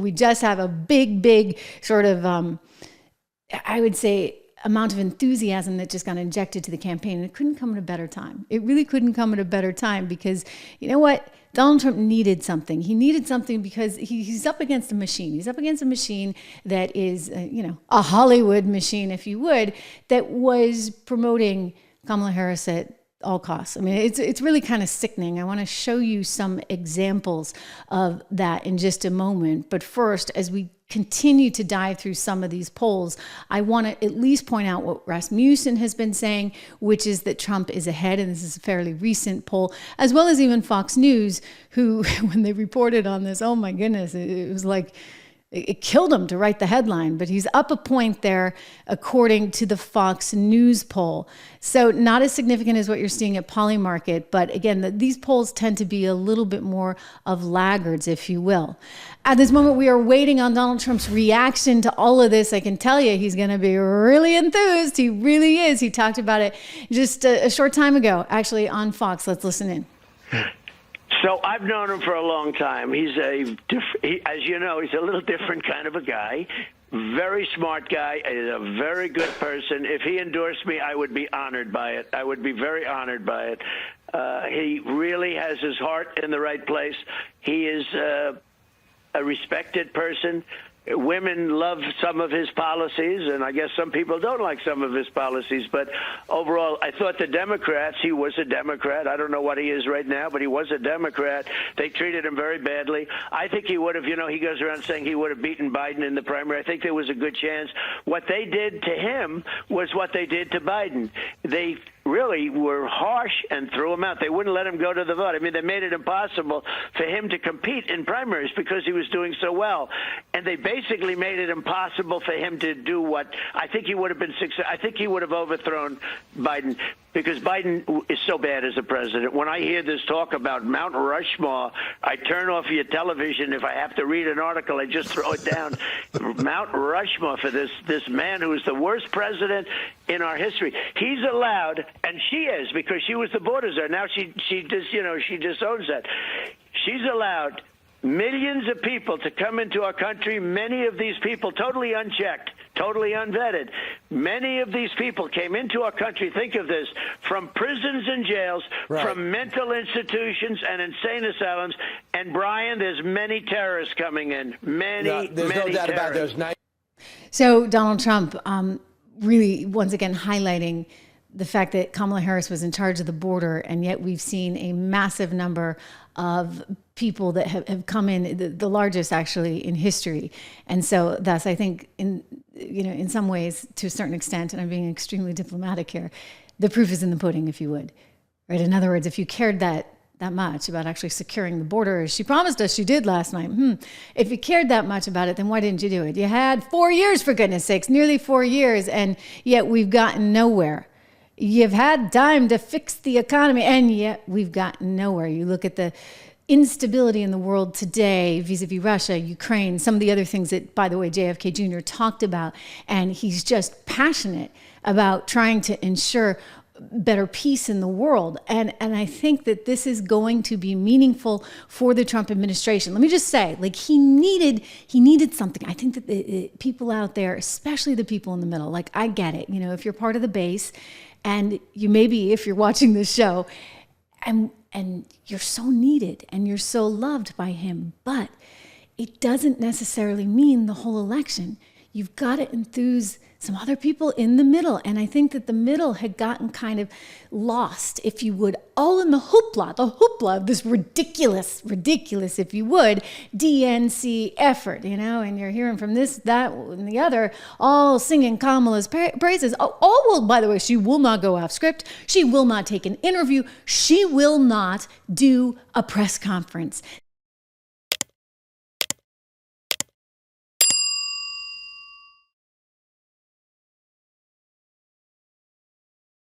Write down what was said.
we just have a big sort of, I would say, amount of enthusiasm that just got injected to the campaign. And it couldn't come at a better time. It really couldn't come at a better time because, you know what? Donald Trump needed something. He needed something because he's up against a machine. He's up against a machine that is, a Hollywood machine, if you would, that was promoting Kamala Harris at all costs. I mean, it's really kind of sickening. I want to show you some examples of that in just a moment. But first, as we continue to dive through some of these polls, I want to at least point out what Rasmussen has been saying, which is that Trump is ahead, and this is a fairly recent poll, as well as even Fox News, who, when they reported on this, oh my goodness, it was like, it killed him to write the headline, but he's up a point there according to the Fox News poll. So not as significant as what you're seeing at Polymarket, but again, these polls tend to be a little bit more of laggards, if you will. At this moment, we are waiting on Donald Trump's reaction to all of this. I can tell you he's going to be really enthused. He really is. He talked about it just a short time ago, actually, on Fox. Let's listen in. So I've known him for a long time. He's as you know, he's a little different kind of a guy. Very smart guy. He's a very good person. If he endorsed me, I would be honored by it. I would be very honored by it. He really has his heart in the right place. He is a respected person. Women love some of his policies, and I guess some people don't like some of his policies. But overall, I thought the Democrats, he was a Democrat. I don't know what he is right now, but he was a Democrat. They treated him very badly. I think he would have, he goes around saying he would have beaten Biden in the primary. I think there was a good chance. What they did to him was what they did to Biden. They really were harsh and threw him out. They wouldn't let him go to the vote. I mean, they made it impossible for him to compete in primaries because he was doing so well. And they basically made it impossible for him to do what I think he would have been successful. I think he would have overthrown Biden because Biden is so bad as a president. When I hear this talk about Mount Rushmore, I turn off your television. If I have to read an article, I just throw it down. Mount Rushmore for this man who is the worst president in our history. He's allowed, and she is, because she was the border czar. Now she disowns that. She's allowed millions of people to come into our country, many of these people totally unchecked, totally unvetted. Many of these people came into our country, think of this, from prisons and jails, right, from mental institutions and insane asylums. And, Brian, there's many terrorists coming in. There's no doubt about it. So Donald Trump really, once again, highlighting the fact that Kamala Harris was in charge of the border, and yet we've seen a massive number of people that have come in, the largest actually in history. And so that's, I think, in some ways, to a certain extent, and I'm being extremely diplomatic here, the proof is in the pudding, if you would, right? In other words, if you cared that much about actually securing the border, as she promised us she did last night, if you cared that much about it, then why didn't you do it? You had 4 years, for goodness sakes, nearly 4 years, and yet we've gotten nowhere. You've had time to fix the economy, and yet we've gotten nowhere. You look at the instability in the world today vis-a-vis Russia, Ukraine, some of the other things that, by the way, JFK Jr. talked about, and he's just passionate about trying to ensure better peace in the world. And I think that this is going to be meaningful for the Trump administration. Let me just say, he needed something. I think that the people out there, especially the people in the middle, I get it. If you're part of the base, and you maybe, if you're watching this show, and you're so needed and you're so loved by him, but it doesn't necessarily mean the whole election. You've got to enthuse some other people in the middle. And I think that the middle had gotten kind of lost, if you would, all in the hoopla of this ridiculous, if you would, DNC effort, and you're hearing from this, that, and the other, all singing Kamala's praises. Well, by the way, she will not go off script. She will not take an interview. She will not do a press conference.